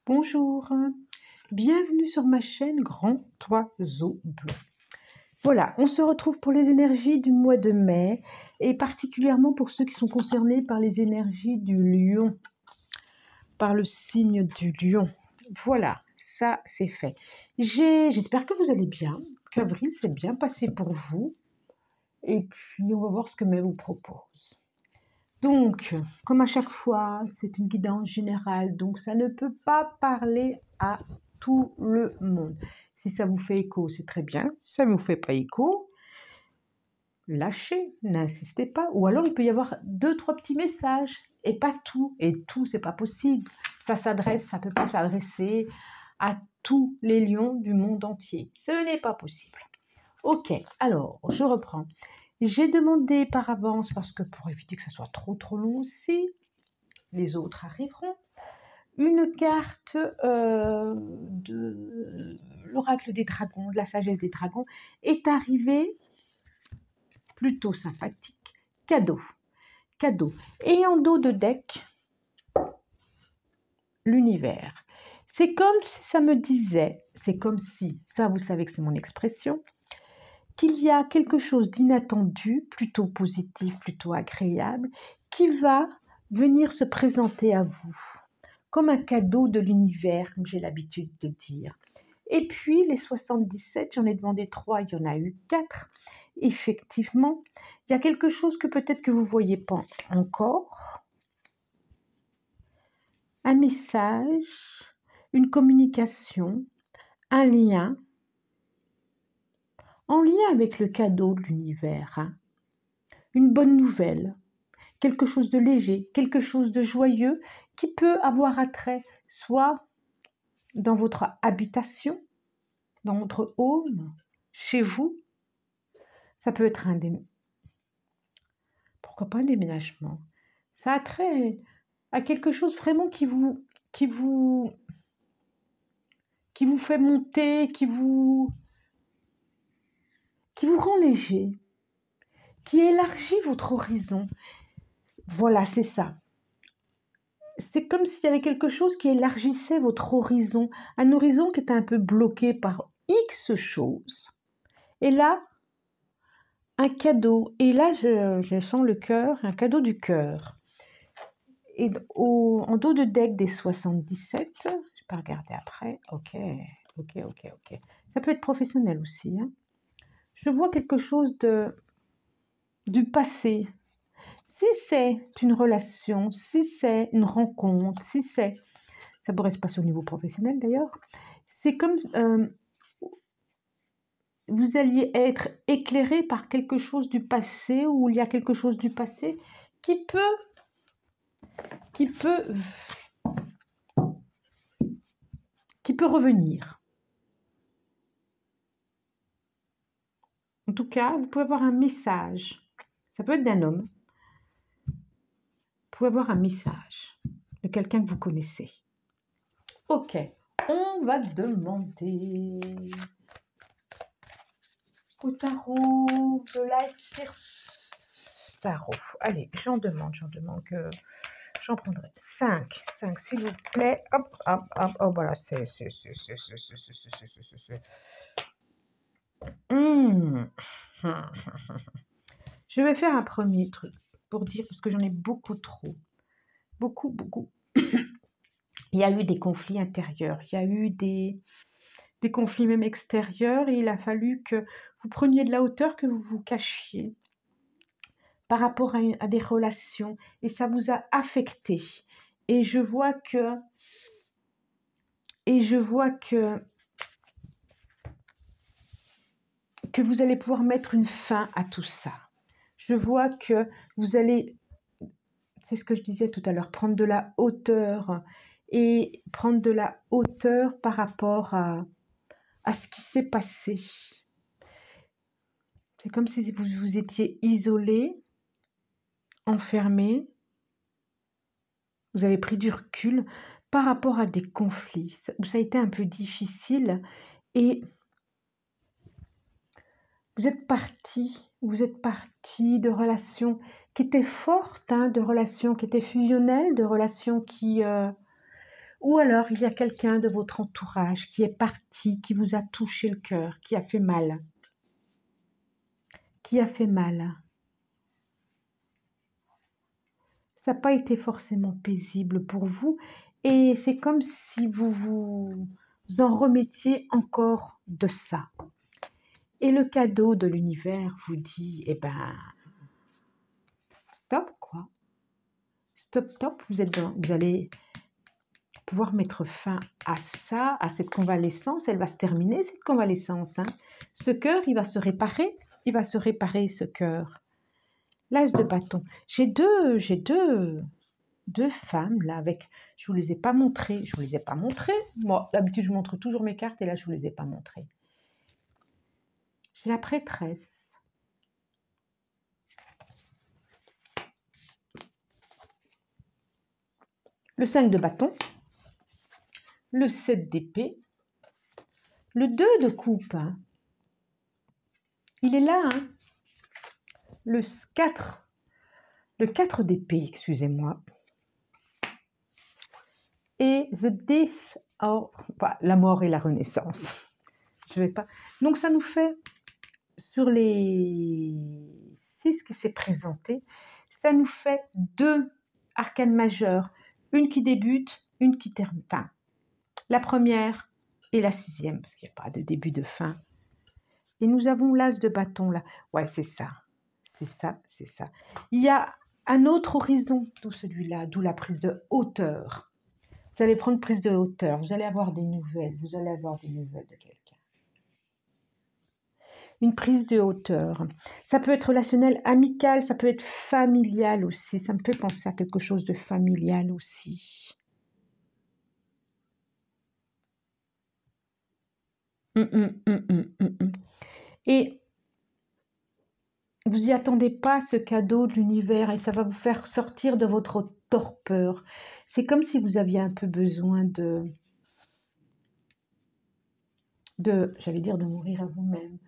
Bonjour, bienvenue sur ma chaîne Grand Oiseau Bleu. Voilà, on se retrouve pour les énergies du mois de mai et particulièrement pour ceux qui sont concernés par les énergies du lion, par le signe du lion. Voilà, ça c'est fait. J'espère que vous allez bien, qu'avril s'est bien passé pour vous et puis on va voir ce que mai vous propose. Donc, comme à chaque fois, c'est une guidance générale, donc ça ne peut pas parler à tout le monde. Si ça vous fait écho, c'est très bien. Si ça ne vous fait pas écho, lâchez, n'insistez pas. Ou alors, il peut y avoir 2-3 petits messages et pas tout. Et tout, c'est pas possible. Ça peut pas s'adresser à tous les lions du monde entier. Ce n'est pas possible. Ok, alors, je reprends. J'ai demandé par avance, parce que pour éviter que ça soit trop long aussi, les autres arriveront, une carte de l'oracle des dragons, de la sagesse des dragons, est arrivée plutôt sympathique, cadeau. Et en dos de deck, l'univers. C'est comme si ça me disait, c'est comme si, ça vous savez que c'est mon expression, qu'il y a quelque chose d'inattendu, plutôt positif, plutôt agréable, qui va venir se présenter à vous, comme un cadeau de l'univers, comme j'ai l'habitude de dire. Et puis, les 77, j'en ai demandé 3, il y en a eu 4. Effectivement, il y a quelque chose que peut-être que vous ne voyez pas encore. Un message, une communication, un lien, en lien avec le cadeau de l'univers, hein. Une bonne nouvelle, quelque chose de léger, quelque chose de joyeux qui peut avoir attrait soit dans votre habitation, dans votre home, chez vous. Ça peut être pourquoi pas un déménagement. Ça a trait à quelque chose vraiment qui vous fait monter, qui vous rend léger, qui élargit votre horizon. Voilà, c'est ça. C'est comme s'il y avait quelque chose qui élargissait votre horizon, un horizon qui était un peu bloqué par X choses. Et là, un cadeau. Et là, je sens le cœur, un cadeau du cœur. Et en dos de deck des 77, je ne vais pas regarder après. Ok. Ça peut être professionnel aussi, hein. Je vois quelque chose du passé. Si c'est une relation, si c'est une rencontre, ça pourrait se passer au niveau professionnel d'ailleurs, c'est comme vous alliez être éclairé par quelque chose du passé, ou il y a quelque chose du passé qui peut revenir. En tout cas, vous pouvez avoir un message. Ça peut être d'un homme. Vous pouvez avoir un message de quelqu'un que vous connaissez. Ok, on va demander au tarot de l'Aexir Tarot. Allez, j'en demande que j'en prendrai 5, s'il vous plaît. Hop, voilà, c'est. Je vais faire un premier truc pour dire, parce que j'en ai beaucoup trop. Beaucoup. Il y a eu des conflits intérieurs, il y a eu des conflits même extérieurs, et il a fallu que vous preniez de la hauteur, que vous vous cachiez par rapport à des relations, et ça vous a affecté. Et je vois que vous allez pouvoir mettre une fin à tout ça. Je vois que vous allez, c'est ce que je disais tout à l'heure, prendre de la hauteur, et prendre de la hauteur par rapport à ce qui s'est passé. C'est comme si vous étiez isolé, enfermé, vous avez pris du recul par rapport à des conflits où ça a été un peu difficile, et vous êtes parti de relations qui étaient fortes, hein, de relations qui étaient fusionnelles, de relations qui Ou alors, il y a quelqu'un de votre entourage qui est parti, qui vous a touché le cœur, qui a fait mal. Qui a fait mal. Ça n'a pas été forcément paisible pour vous. Et c'est comme si vous vous en remettiez encore de ça. Et le cadeau de l'univers vous dit, eh ben, stop, quoi. Stop, stop, vous allez pouvoir mettre fin à ça, à cette convalescence. Elle va se terminer, cette convalescence. Hein. Ce cœur, il va se réparer. Il va se réparer, ce cœur. L'as de bâton. J'ai deux femmes là avec. Je vous les ai pas montrées. Je vous les ai pas montrées. Moi, d'habitude, je montre toujours mes cartes et là, je vous les ai pas montrées. J'ai la prêtresse. Le 5 de bâton. Le 7 d'épée. Le 2 de coupe. Hein. Il est là. Hein. Le 4 d'épée, excusez-moi. Et The Death, la mort et la renaissance. Je vais pas. Donc ça nous fait, sur les 6 qui s'est présenté, ça nous fait 2 arcanes majeures. Une qui débute, une qui termine. Enfin, la première et la 6e, parce qu'il n'y a pas de début de fin. Et nous avons l'as de bâton là. Ouais, c'est ça. C'est ça, c'est ça. Il y a un autre horizon, d'où celui-là, d'où la prise de hauteur. Vous allez prendre prise de hauteur, vous allez avoir des nouvelles, vous allez avoir des nouvelles de quelqu'un. Une prise de hauteur. Ça peut être relationnel, amical, ça peut être familial aussi. Ça me fait penser à quelque chose de familial aussi. Et vous n'y attendez pas, ce cadeau de l'univers, et ça va vous faire sortir de votre torpeur. C'est comme si vous aviez un peu besoin j'allais dire de mourir à vous-même,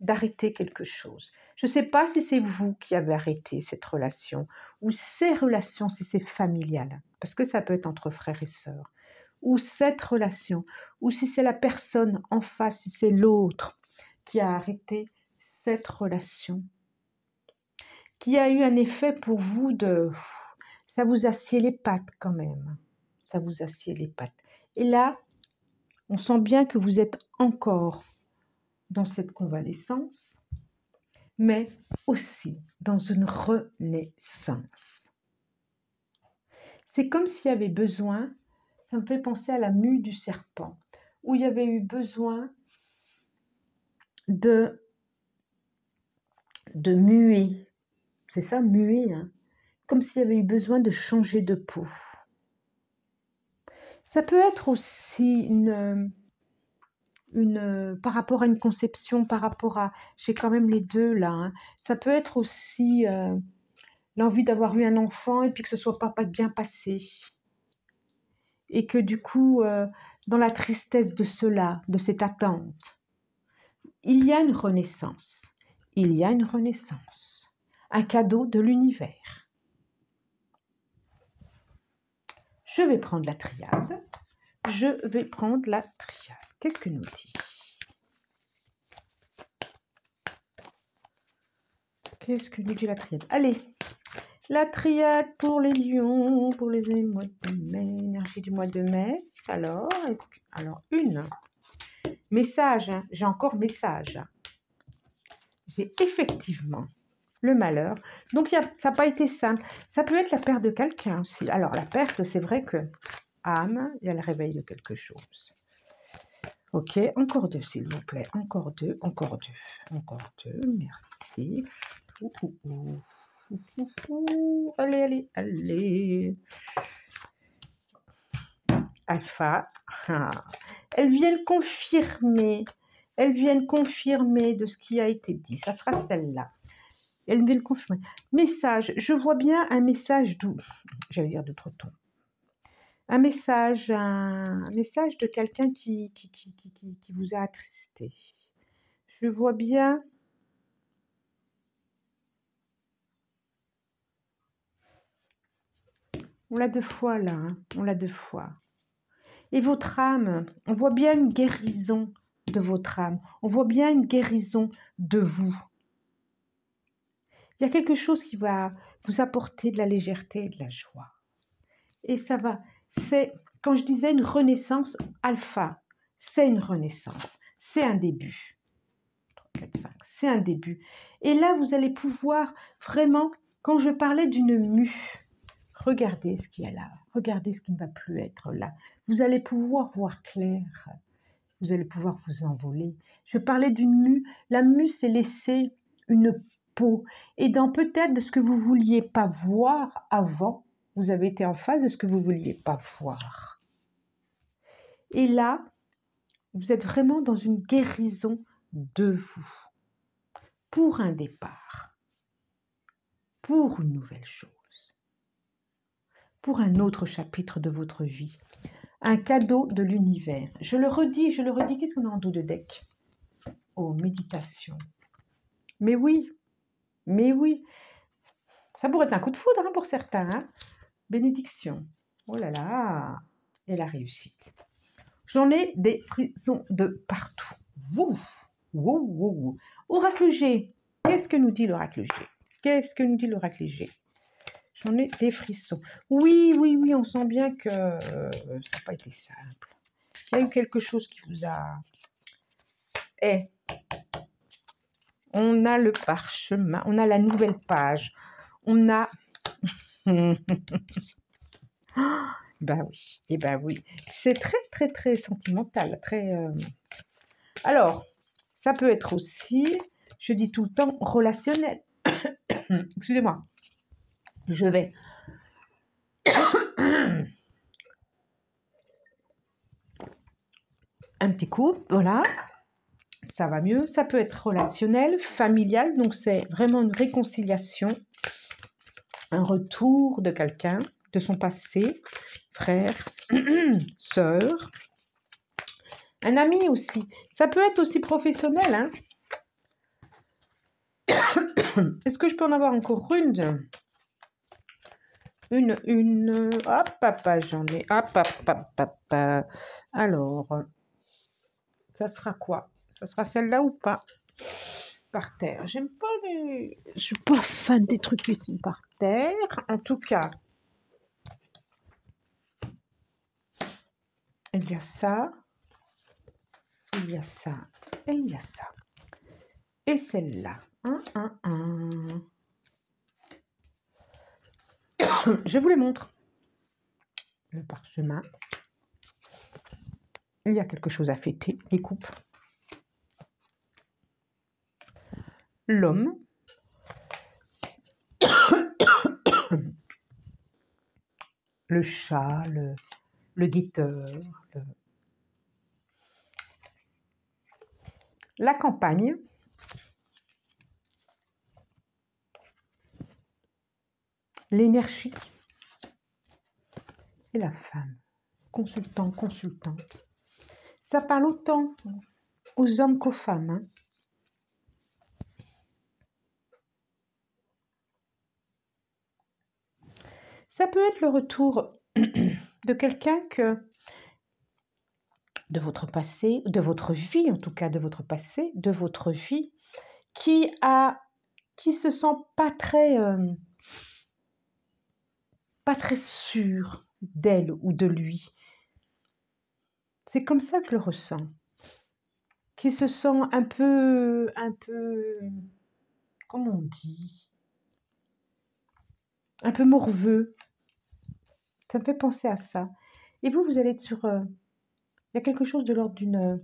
d'arrêter quelque chose. Je ne sais pas si c'est vous qui avez arrêté cette relation, ou ces relations, si c'est familial, parce que ça peut être entre frères et sœurs, ou cette relation, ou si c'est la personne en face, si c'est l'autre qui a arrêté cette relation, qui a eu un effet pour vous de... Ça vous a scié les pattes quand même. Ça vous a scié les pattes. Et là, on sent bien que vous êtes encore dans cette convalescence, mais aussi dans une renaissance. C'est comme s'il y avait besoin, ça me fait penser à la mue du serpent, où il y avait eu besoin de muer. C'est ça, muer, hein, comme s'il y avait eu besoin de changer de peau. Ça peut être aussi par rapport à une conception, par rapport à... J'ai quand même les deux là. Hein. Ça peut être aussi l'envie d'avoir eu un enfant et puis que ce ne soit pas bien passé. Et que du coup, dans la tristesse de cela, de cette attente, il y a une renaissance. Il y a une renaissance. Un cadeau de l'univers. Je vais prendre la triade. Je vais prendre la triade. Qu'est-ce que nous dit? Qu'est-ce que nous dit la triade? Allez, la triade pour les lions, pour les mois de mai, énergie du mois de mai. Alors, une. Message, hein, j'ai encore message. J'ai effectivement le malheur. Donc, ça n'a pas été simple. Ça peut être la perte de quelqu'un aussi. Alors, la perte, c'est vrai que âme, il y a le réveil de quelque chose. Ok, encore 2, s'il vous plaît. Encore 2, encore 2, encore 2. Merci. Allez, allez, allez. Alpha. Elles viennent confirmer. Elles viennent confirmer de ce qui a été dit. Ça sera celle-là. Elles viennent confirmer. Message. Je vois bien un message doux. J'allais dire d'outre-ton. Un message de quelqu'un qui vous a attristé. Je vois bien... On l'a 2 fois là, hein, on l'a 2 fois. Et votre âme, on voit bien une guérison de votre âme. On voit bien une guérison de vous. Il y a quelque chose qui va vous apporter de la légèreté et de la joie. Et ça va, c'est, quand je disais une renaissance alpha, c'est une renaissance, c'est un début. 3, 4, 5, c'est un début. Et là, vous allez pouvoir vraiment, quand je parlais d'une mue, regardez ce qu'il y a là, regardez ce qui ne va plus être là. Vous allez pouvoir voir clair, vous allez pouvoir vous envoler. Je parlais d'une mue, la mue, c'est laisser une peau. Et dans peut-être de ce que vous ne vouliez pas voir avant, vous avez été en face de ce que vous ne vouliez pas voir. Et là, vous êtes vraiment dans une guérison de vous, pour un départ, pour une nouvelle chose, pour un autre chapitre de votre vie, un cadeau de l'univers. Je le redis, qu'est-ce qu'on a en dos de deck? Oh, méditation. Mais oui, ça pourrait être un coup de foudre hein, pour certains. Hein. Bénédiction. Oh là là, et la réussite. J'en ai des frissons de partout. Wouh, wouh, wouh, wouh. Oracle G, qu'est-ce que nous dit l'oracle G? Qu'est-ce que nous dit l'oracle G? J'en ai des frissons. Oui, on sent bien que ça n'a pas été simple. Il y a eu quelque chose qui vous a... on a le parchemin, on a la nouvelle page, on a... Ben oui, c'est très sentimental, Alors, ça peut être aussi, je dis tout le temps, relationnel. Excusez-moi, je vais... Un petit coup, voilà, ça va mieux. Ça peut être relationnel, familial, donc c'est vraiment une réconciliation, un retour de quelqu'un, de son passé, frère, sœur, un ami aussi. Ça peut être aussi professionnel. Hein. Est-ce que je peux en avoir encore une? Hop, j'en ai. Hop. Alors, ça sera quoi? Ça sera celle-là ou pas? Par terre. J'aime pas les... Je suis pas fan des trucs qui sont par terre. En tout cas, il y a ça. Il y a ça. Et il y a ça. Et celle-là. Je vous les montre. Le parchemin. Il y a quelque chose à fêter. Les coupes. L'homme. Le chat, le guetteur. La campagne. L'énergie. Et la femme. Consultant, consultante. Ça parle autant aux hommes qu'aux femmes. Hein. Ça peut être le retour de quelqu'un de votre passé, de votre vie, en tout cas de votre passé, de votre vie, qui se sent pas très sûr d'elle ou de lui. C'est comme ça que je le ressens. Qui se sent un peu, comment on dit, un peu morveux. Ça me fait penser à ça. Et vous allez être sur... il y a quelque chose de l'ordre d'une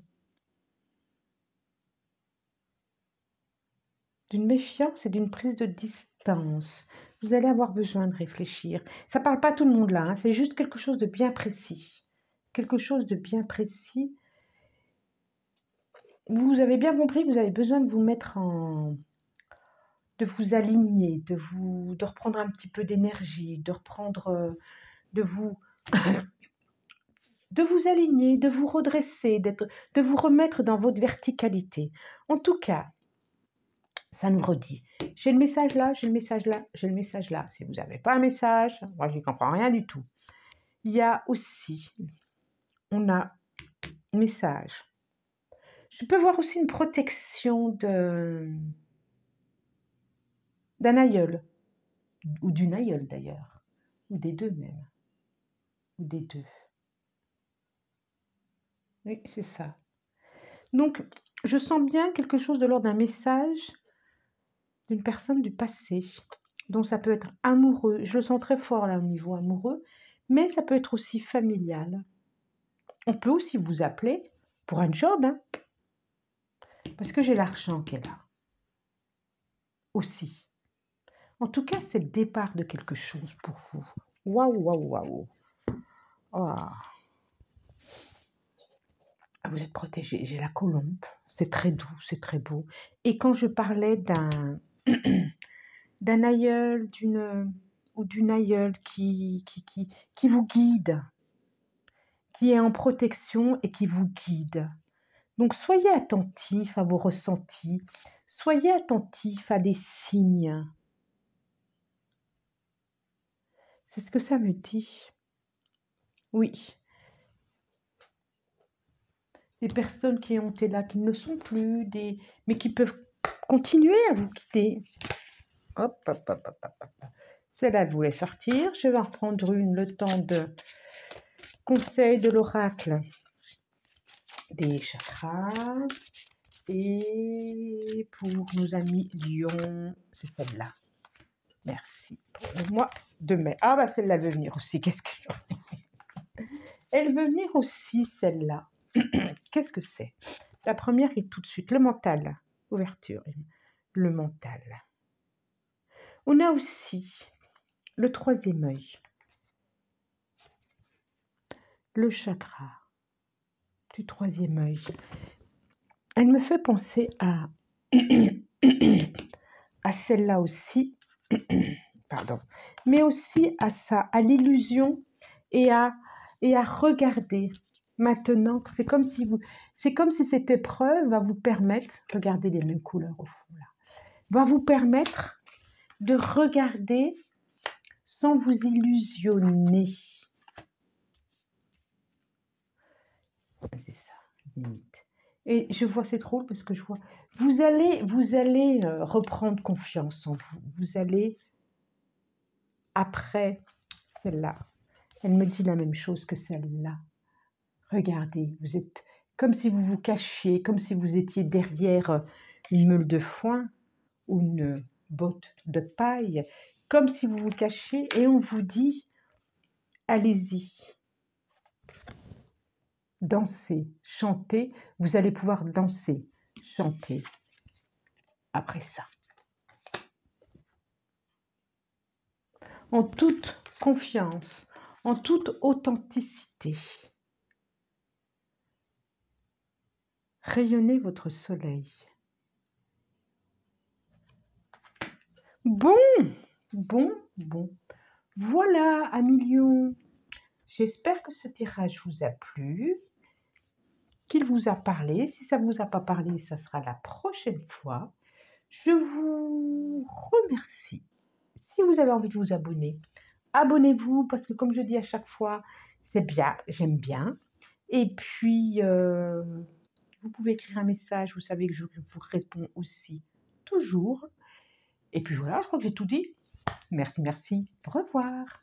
méfiance et d'une prise de distance. Vous allez avoir besoin de réfléchir. Ça ne parle pas à tout le monde là, hein, c'est juste quelque chose de bien précis. Quelque chose de bien précis. Vous avez bien compris que vous avez besoin de vous mettre en... de vous aligner, de reprendre un petit peu d'énergie, de reprendre... de vous aligner, de vous redresser, de vous remettre dans votre verticalité. En tout cas, Ça nous redit. J'ai le message là, j'ai le message là, j'ai le message là. Si vous n'avez pas un message, moi, je n'y comprends rien du tout. Il y a aussi, on a message. Je peux voir aussi une protection d'un aïeul, ou d'une aïeule d'ailleurs, ou des deux même, ou des deux. Oui, c'est ça. Donc, je sens bien quelque chose de l'ordre d'un message d'une personne du passé. Donc, ça peut être amoureux. Je le sens très fort là au niveau amoureux, mais ça peut être aussi familial. On peut aussi vous appeler pour un job, hein, parce que j'ai l'argent qui est là aussi. En tout cas, c'est le départ de quelque chose pour vous. Waouh, waouh, waouh. Oh. Ah, vous êtes protégé. J'ai la colombe. C'est très doux, c'est très beau. Et quand je parlais d'un aïeul, ou d'une aïeule qui vous guide, qui est en protection et qui vous guide. Donc, soyez attentifs à vos ressentis. Soyez attentifs à des signes. C'est ce que ça me dit. Oui. Des personnes qui ont été là, qui ne le sont plus, mais qui peuvent continuer à vous quitter. Hop, hop, hop, hop, hop, hop. Celle-là, elle voulait sortir. Je vais en reprendre une, le temps de conseil de l'oracle des chakras. Et pour nos amis Lion, c'est celle-là. Merci pour le mois de mai. Ah, bah celle-là veut venir aussi. Qu'est-ce que elle veut venir aussi, celle-là. Qu'est-ce que c'est? La première est tout de suite le mental. Ouverture. Le mental. On a aussi le troisième œil. Le chakra du troisième œil. Elle me fait penser à celle-là aussi. Pardon. Mais aussi à ça, à l'illusion et à regarder. Maintenant, c'est comme si cette épreuve va vous permettre, regardez les mêmes couleurs au fond là, va vous permettre de regarder sans vous illusionner. C'est ça, limite. Et je vois, c'est drôle parce que je vois, vous allez reprendre confiance en vous. Vous allez, après celle-là, elle me dit la même chose que celle-là. Regardez, vous êtes comme si vous vous cachiez, comme si vous étiez derrière une meule de foin ou une botte de paille, comme si vous vous cachiez et on vous dit, allez-y, dansez, chantez, vous allez pouvoir danser, chanter après ça. En toute confiance, en toute authenticité. Rayonnez votre soleil. Bon. Voilà, amis lions. J'espère que ce tirage vous a plu, qu'il vous a parlé. Si ça ne vous a pas parlé, ça sera la prochaine fois. Je vous remercie. Si vous avez envie de vous abonner, abonnez-vous parce que comme je dis à chaque fois, c'est bien, j'aime bien. Et puis, vous pouvez écrire un message, vous savez que je vous réponds aussi toujours. Et puis voilà, je crois que j'ai tout dit. Merci, merci. Au revoir.